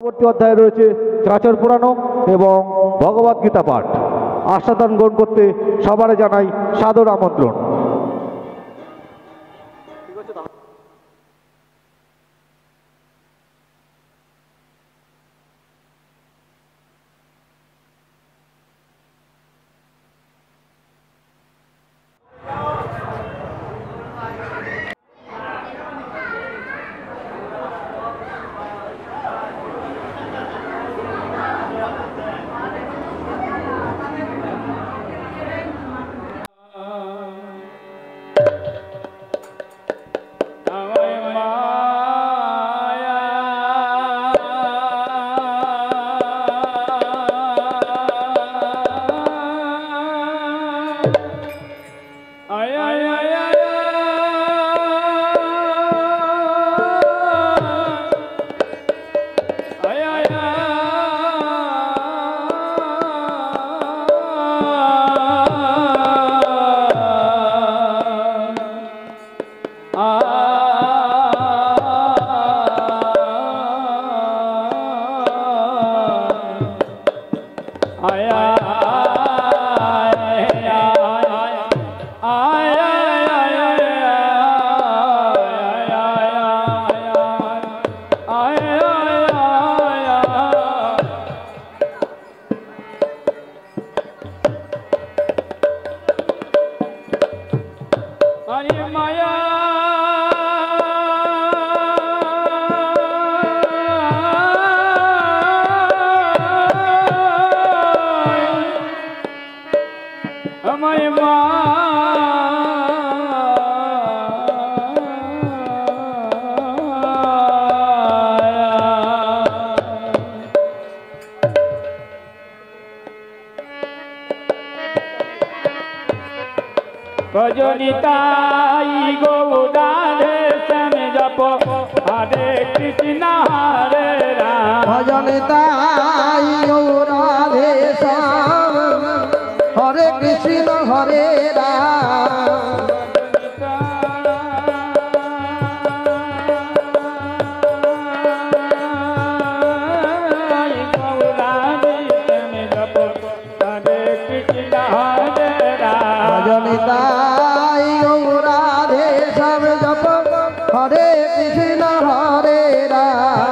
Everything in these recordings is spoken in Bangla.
পরবর্তী অধ্যায়ে রয়েছে চাঁচর পুরানো এবং ভগবদ গীতা পাঠ। আস্বাদন গ্রহণ করতে সবারে জানাই সাদর আমন্ত্রণ। भजनिताई गौराधे श्याम जप हरे कृष्ण हरे राम। भजनिताई गौराधे श्याम हरे कृष्ण हरे राम। भजनिताई गौराधे श्याम जप हरे कृष्ण हरे राम।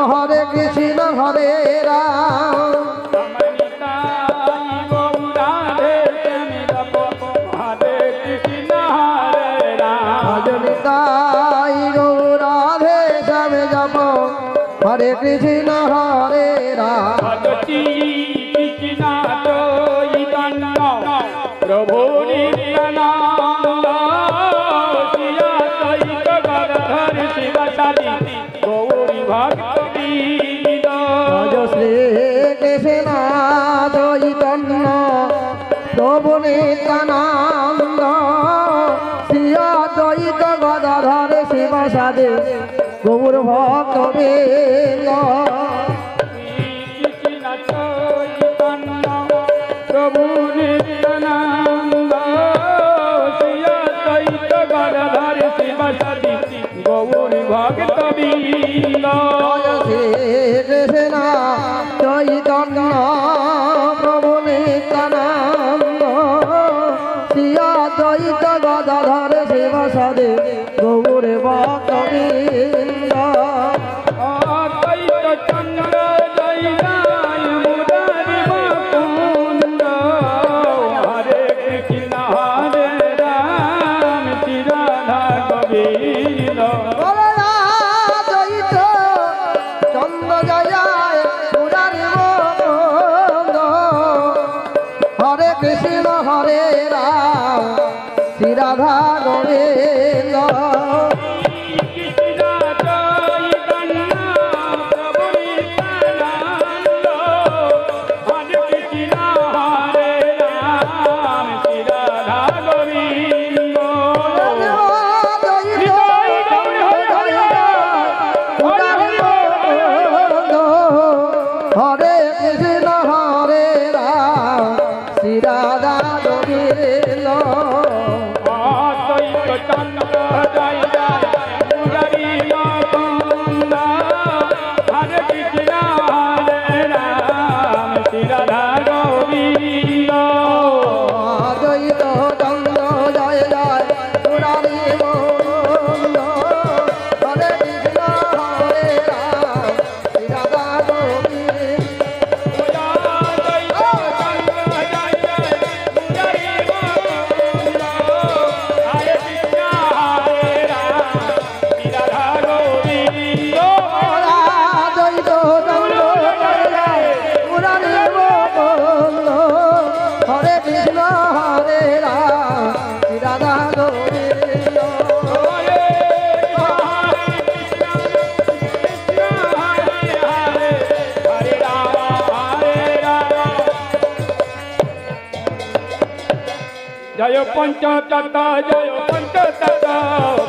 हरे कृष्ण हरे राम। भजनिताई गौराधे श्याम जप हरे कृष्ण हरे राम। प्रभु नित्यानंद सिया सहित गदाधर शिव सदी गौरी भक्ति भज श्री कृष्ण चैतन्य प्रभु नित्यानंद सिया सहित गदाधर शिव सदी गौर भक्तवृंद। प्रभु नित्यानंद सिया सहित गदाधर शिव सदी गौरी भक्तवृंद। श्री कृष्ण चैतन्य प्रभु नित्यानंद सिया सहित गदाधर शिव सदी गौर भक्तवृंद। चंद्र जय जय मुरारी मुकुंद हरे कृष्ण हरे राम श्री राधा गोविंद। चैत জয় পঞ্চতত্ত্ব জয় পঞ্চতত্ত্ব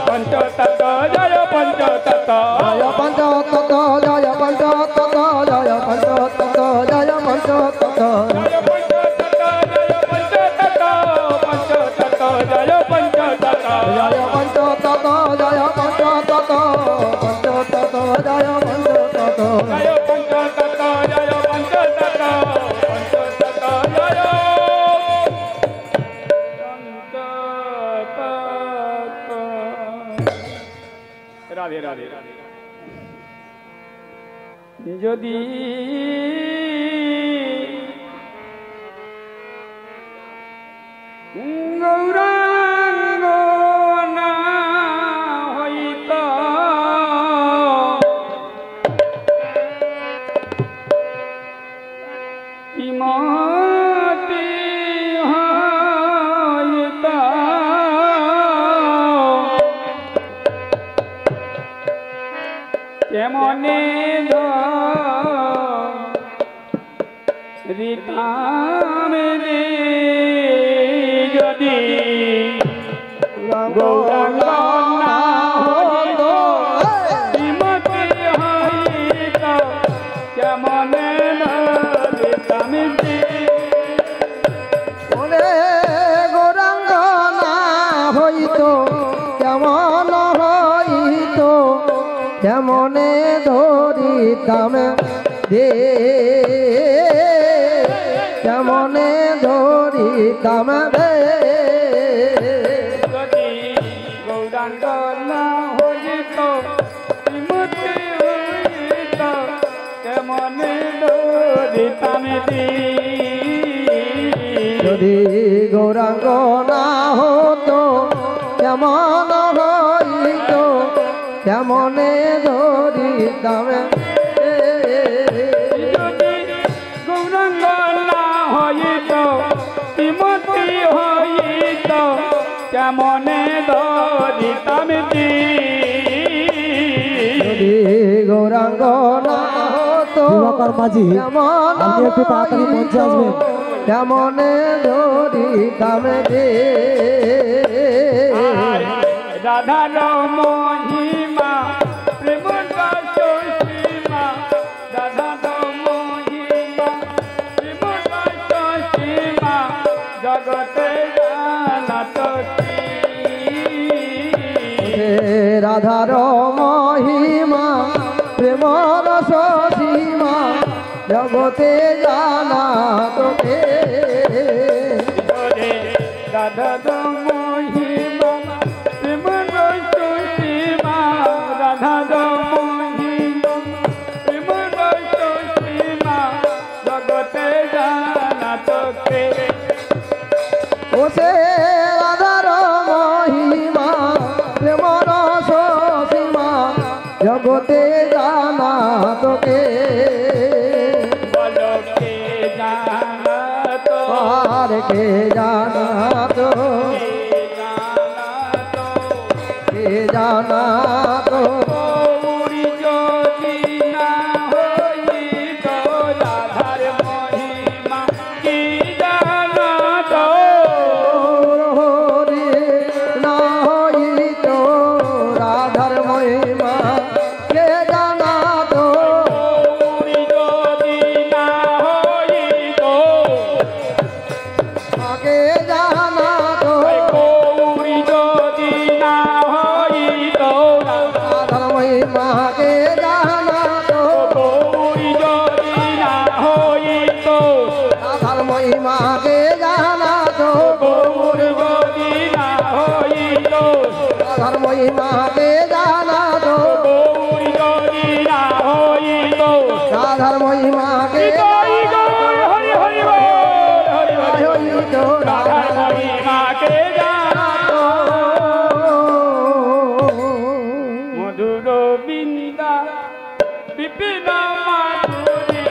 পঞ্চতত্ত্ব জয় পঞ্চতত্ত্ব জয় পঞ্চতত্ত্ব জয় পঞ্চতত্ত্ব জয় পঞ্চতত্ত্ব জয় পঞ্চতত্ত্ব জয় পঞ্চতত্ত্ব জয় পঞ্চতত্ত্ব পঞ্চতত্ত্ব জয় পঞ্চতত্ত্ব জয় পঞ্চতত্ত্ব জয় পঞ্চতত্ত্ব পঞ্চতত্ত্ব জয় পঞ্চতত্ত্ব জয় পঞ্চতত্ত্ব জয় পঞ্চতত্ত্ব পঞ্চতত্ত্ব জয় রাধে রাধে যদি গৌরাঙ্গ না হইত ইমতি হইত কেমনে রিতাম রে যদি গৌরাঙ্গ না হইত শ্রীমতী হইত কেমনে রিতাম রে ওরে গৌরাঙ্গ না হইত কেমন হইত কেমনে ধরিতাম রে কেমনে ধরিতাম রে যদি গৌরাঙ্গ না হইত শ্রীমতী হইত কেমনে ধরিতাম রে যদি গৌরাঙ্গ না হতো কেমন হইত কেমনে ধরিতাম যদি গৌরাঙ্গ না হইত শ্রীমতী হইত কেমনে ধরিতাম রে যদি গৌরাঙ্গ না হতো দিবাকর মাঝি, কেমন আপনি একটু তাড়াতাড়ি মঞ্চে আসবেন। কেমনে ধরিতাম রে রাধার মহিমা প্রেম সীমা রাধার মহিমা প্রেম সীমা জগতে জানাত হে রাধার মহিমা প্রেম রস সীমা জগতে জানা তোকে রাধার মহিমা প্রেম সীমা রাধার মহিমা প্রেম সীমা জগতে জানাত ও সে রাধার মহিমা প্রেম রস সীমা জগতে জানা তোকে বলকে জানাত আর কে জানা তো কে জানা তো গৌরী যদি না হইত রাধার মহিমা কি জানাত হরি না হইত রাধার মহিমা কে জানা তো গৌরী যদি না হইত কে জানা তো গৌরী যদি না হইত রাধার মহিমা কে জানা তো গৌরী যদি না হইত রাধার মহিমা কে জানা তো গৌরী যদি না হইত রাধার মহিমা কে জানা তো গৌরী যদি না হইত রাধার মহিমা কে হরি হরি হরি হরি হরি হইত রাধার মহিমাকে জানাত মধুর বৃন্দা বিপিন মাধুরী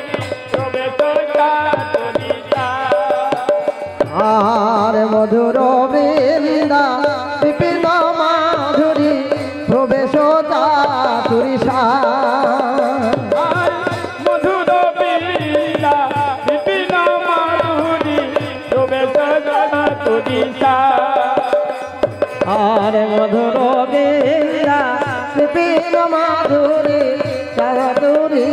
প্রবেশ চাতুরিতা আর মধুর বৃন্দা বিপিন মাধুরী প্রবেশ চাতুরিষা মধুর বৃন্দা বিপিন মাধুরী প্রবেশ চাতুরিতা চাদুরি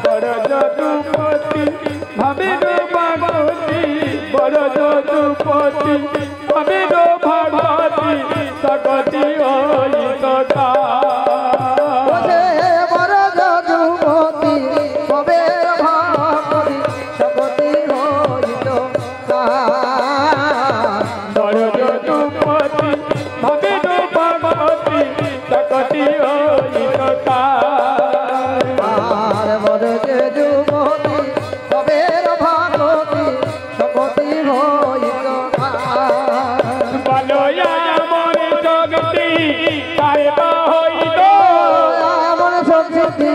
বড় যদুপতি ভাবিল ভগবতী বড় যদুপতি ভাবিল ভগবতী সকতি হইত বসে বড় যদুপতি কবের ভগবতী সকতি হইত বড় যদুপতি ভাবিল ভগবতী সকতি হইত আর বড় যদুপতি কবের ভগবতী সকতি হইত বলয়া মনে জগতি কারবা হইত এমন শক্তি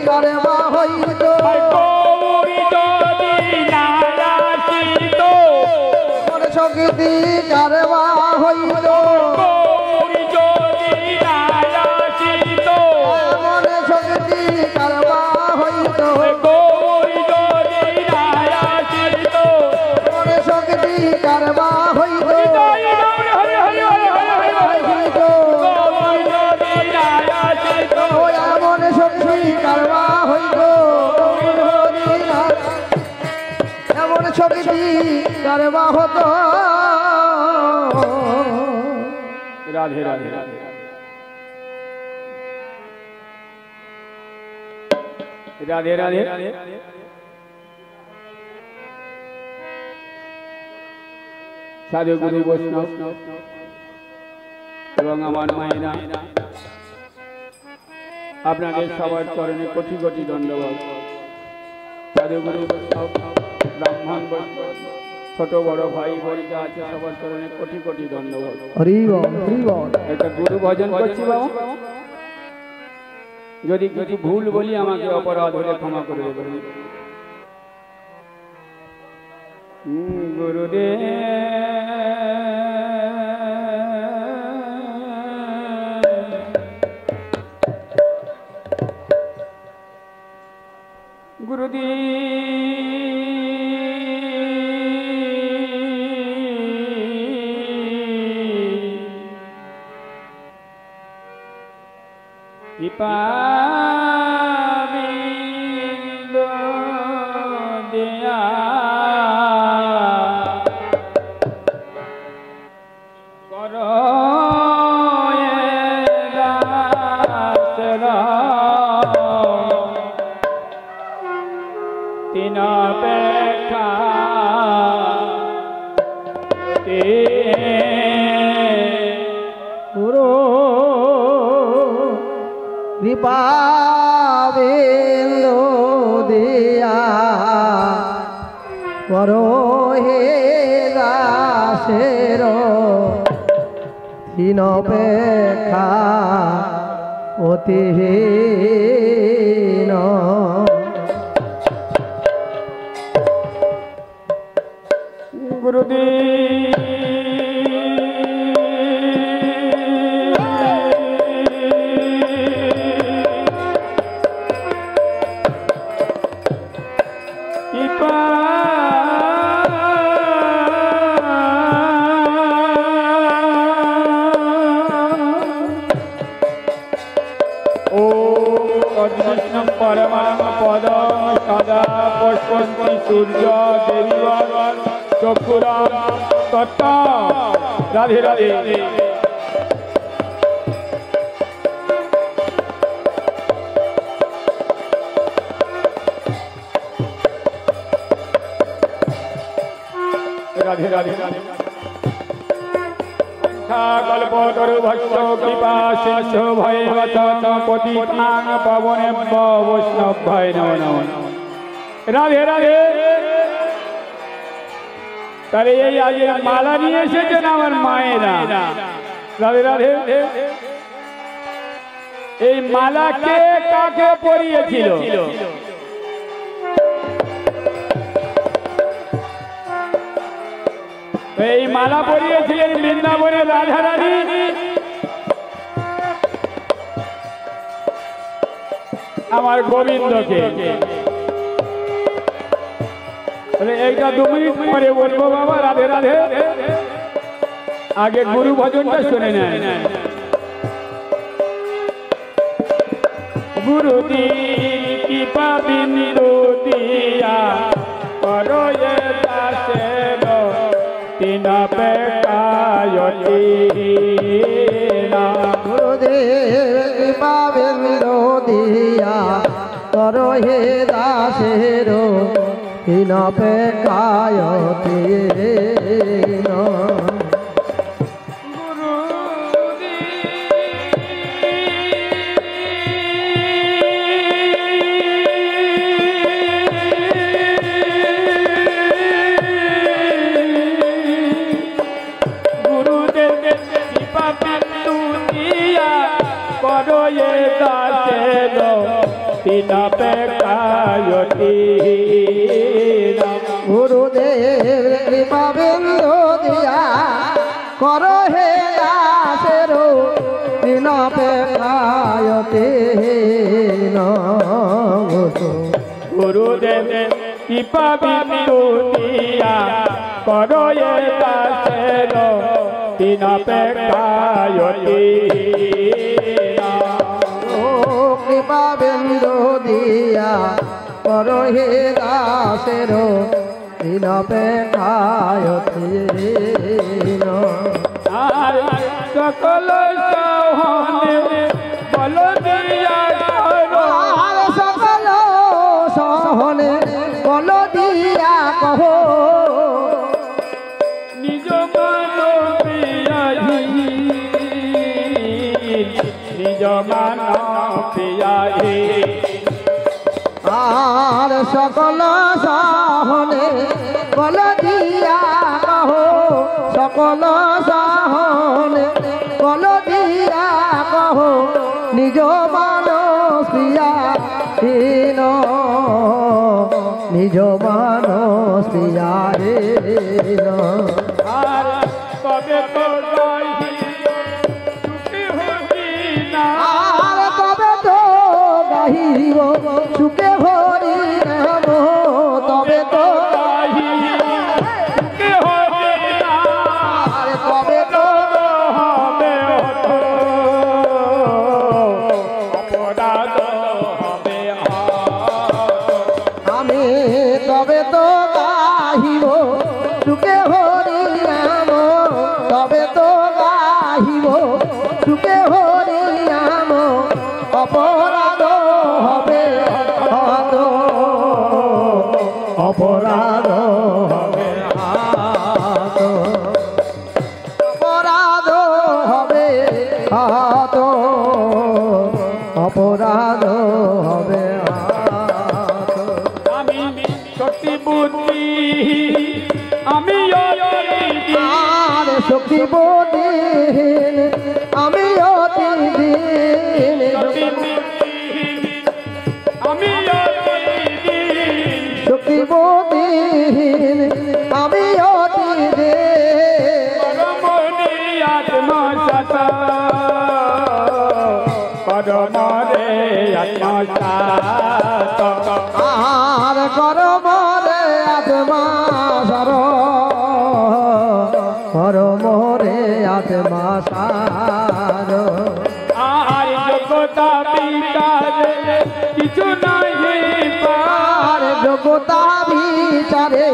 করবা হইত গৌরী যদি নারাসিত এমন শক্তি করবা হইত গৌরী যদি নারাসিত এমন শক্তি করবা হইত গৌরী যদি নারাসিত এমন শক্তি করবা হইত হরি হরি হরি হরি হরি হরি হইত গৌরী যদি নারাসিত ও এমন শক্তি করবা হইত এমন শক্তি করবা হতো রাধে রাধে রাধে রাধে রাধে সাধু গুরু বৈষ্ণব এবং আমার মায়েরা আপনাদের সবার চরণে কোটি কোটি দণ্ডবত। সাধু গুরু বৈষ্ণব ব্রাহ্মণ বৈষ্ণব ছোট বড় ভাই বোন যা আছে সবার চরণে কোটি কোটি দণ্ডবত। হরি বল হরি বল একটা গুরু ভজন করছি বাবা, যদি কিছু ভুল বলি আমাকে অপরাধ হলে ক্ষমা করে দেবেন। গুরুদেব ইপাবিন্দ দেয়া কর তিন পেখা কৃপাবিন্দু দিয়া করো হে দাসের হীন পেখা অতিহীন परमं पदं सदा पश्यन्ति सूर्य देवीवान् चक्षुरां तत्ता राधे राधे राधे राधे राधे कल्पतरु भक्त कृपा सिंधु भय पतितान पवने वैष्णव भय नमो नमो राधे राधे তাহলে এই আজ মালা নিয়ে এসেছেন আমার মায়েরা রাধে রাধে এই মালা কে কাকে পরিয়েছিল এই মালা পরিয়েছিলেন বৃন্দাবনের রাধা রানী আমার গোবিন্দকে এইটা 2 মিনিট পরে বলবো বাবা রাধে রাধে আগে গুরু ভজনটা শুনে নেন গুরুদির কৃপা বিন্দু দিয়া করো এ দাসের তিন পেকায়তি গুরুদেব কৃপা বিন্দু দিয়া করো হে দাসের হীন পেকায়তি তিন পেকায়তি গুরুদেব কৃপা বিন্দু দিয়া করো হে দাসের হীন পেকায়তি গুরুদেব কৃপা বিন্দু দিয়া করো এ দাসের তিন পেকায়তি কৃপা বিন্দু দিয়া করো হে দাসের হীন পেকায়তি সকল সহনে বল দিয়া করো সকল সহনে বল দিয়া কহ নিজ মান প্রিয়াহি নিজ মান প্রিয়াহি আর সকল সহনে বল দিয়া কহ সকল সহনে বল দিয়া কহ নিজ মানস প্রিয়াহীন নিজ মানস প্রিয়াহীন আর কবে তো গাহি সুখী হবি না আর তবে তো গাহিব সুখে হরি নাম তবে তো গাহি সুখী হবি না আর তবে তো হবে অপরাধ হবে আমি তবে তো গাহিব সুখে হরি নাম তবে তো গাহিব সুখে হরি নাম অপরাধ হবে হত অপরাধ হবে হাত অপরাধ হবে হাত অপরাধ হবে হাত আমি শক্তি বুদ্ধি আমি আর শক্তি বোধিন আমি অতি দিন আমি শক্তি বোধিন আমি অতি দিন আত্মা সতা পরমরে আত্মা আর করমরে আত্মা সর করমরে আত্মা সার আর যোগ্যতা বিচারে কিছু নাই আর যোগ্যতা বিচারে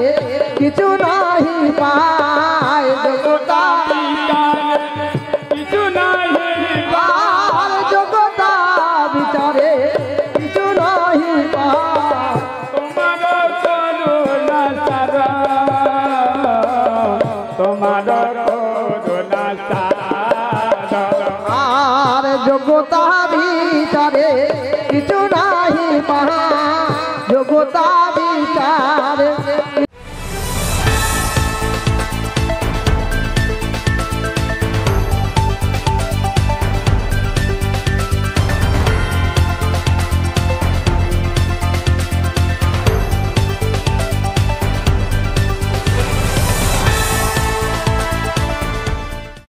কিছু নাহি পায় যোগ্যতা বিচারে কিছু নাই আর যোগ্যতা বিচারে কিছু নাহি পায় তোমার করুণা সারা তোমার করুণা সারা আর যোগ্যতা বিচারে কিছু